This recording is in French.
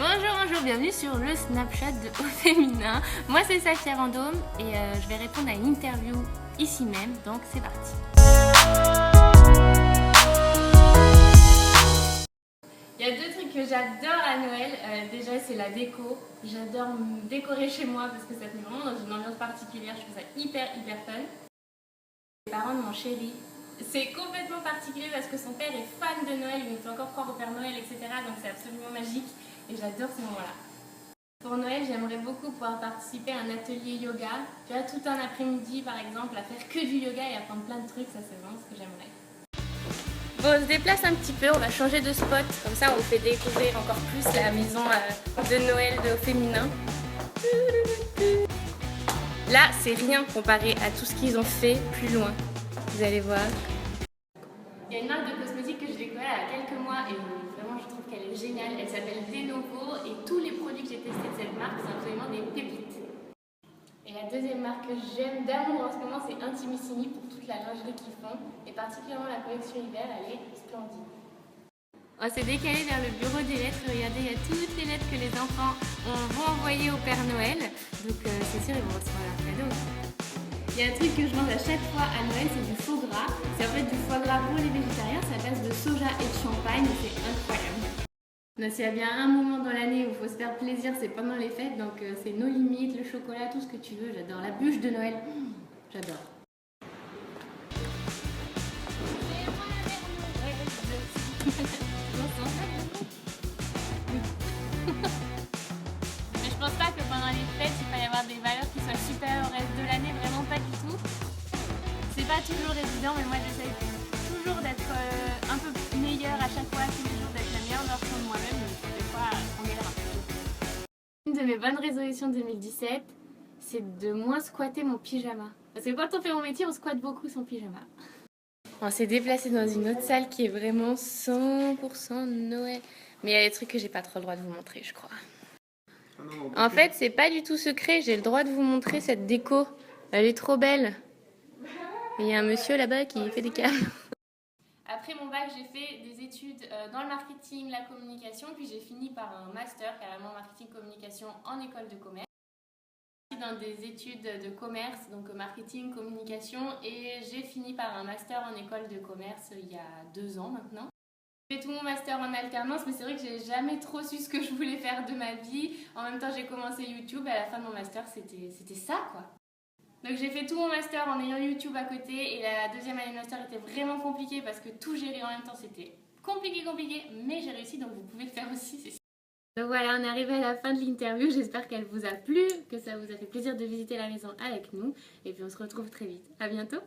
Bonjour, bienvenue sur le Snapchat de Au Féminin. Moi c'est Safia Vendôme et je vais répondre à une interview ici même, donc c'est parti. Il y a deux trucs que j'adore à Noël. Déjà c'est la déco. J'adore me décorer chez moi parce que ça te met vraiment dans une ambiance particulière. Je trouve ça hyper fun. Les parents de mon chéri, c'est complètement particulier parce que son père est fan de Noël, il nous fait encore croire au Père Noël, etc. Donc c'est absolument magique et j'adore ce moment-là. Pour Noël, j'aimerais beaucoup pouvoir participer à un atelier yoga. Tu vois, tout un après-midi par exemple, à faire que du yoga et apprendre plein de trucs, ça c'est vraiment ce que j'aimerais. Bon, on se déplace un petit peu, on va changer de spot, comme ça on vous fait découvrir encore plus la maison de Noël de Au Féminin. Là, c'est rien comparé à tout ce qu'ils ont fait plus loin. Vous allez voir. Il y a une marque de cosmétiques que je découvrais il y a quelques mois et vraiment je trouve qu'elle est géniale. Elle s'appelle Denovo et tous les produits que j'ai testés de cette marque sont absolument des pépites. Et la deuxième marque que j'aime d'amour en ce moment, c'est Intimissimi pour toute la lingerie qu'ils font. Et particulièrement la collection hiver, elle est splendide. On s'est décalé vers le bureau des lettres. Regardez, il y a toutes les lettres que les enfants vont envoyer au Père Noël. Donc c'est sûr, ils vont recevoir leur cadeau. Il y a un truc que je mange à chaque fois à Noël, c'est du faux gras. C'est en fait du foie gras pour les végétariens, c'est à base de soja et de champagne, c'est incroyable. Donc s'il y a bien un moment dans l'année où il faut se faire plaisir, c'est pendant les fêtes, donc c'est nos limites, le chocolat, tout ce que tu veux, j'adore. La bûche de Noël, j'adore. Mais je pense pas que pendant les fêtes, il faille avoir des valeurs qui soient supérieures au reste de l'année, vraiment pas du tout. C'est pas toujours évident, mais moi j'essaye toujours d'être un peu meilleure à chaque fois, tous les jours, d'être la meilleure version de moi-même, donc des fois on galère un peu. Une de mes bonnes résolutions 2017, c'est de moins squatter mon pyjama. Parce que quand on fait mon métier, on squatte beaucoup son pyjama. On s'est déplacé dans une autre salle qui est vraiment 100% Noël. Mais il y a des trucs que j'ai pas trop le droit de vous montrer, je crois. En fait, c'est pas du tout secret, j'ai le droit de vous montrer cette déco. Elle est trop belle. Il y a un monsieur là-bas qui fait des câbles. Après mon bac, j'ai fait des études dans le marketing, la communication, puis j'ai fini par un master, carrément marketing communication en école de commerce. Dans des études de commerce, donc marketing, communication, et j'ai fini par un master en école de commerce il y a 2 ans maintenant. J'ai fait tout mon master en alternance, mais c'est vrai que j'ai jamais trop su ce que je voulais faire de ma vie. En même temps, j'ai commencé YouTube, et à la fin de mon master, c'était ça, quoi. Donc j'ai fait tout mon master en ayant YouTube à côté, et la deuxième année de master était vraiment compliquée parce que tout gérer en même temps, c'était compliqué, mais j'ai réussi, donc vous pouvez le faire aussi, c'est sûr. Donc voilà, on est arrivé à la fin de l'interview, j'espère qu'elle vous a plu, que ça vous a fait plaisir de visiter la maison avec nous, et puis on se retrouve très vite. À bientôt!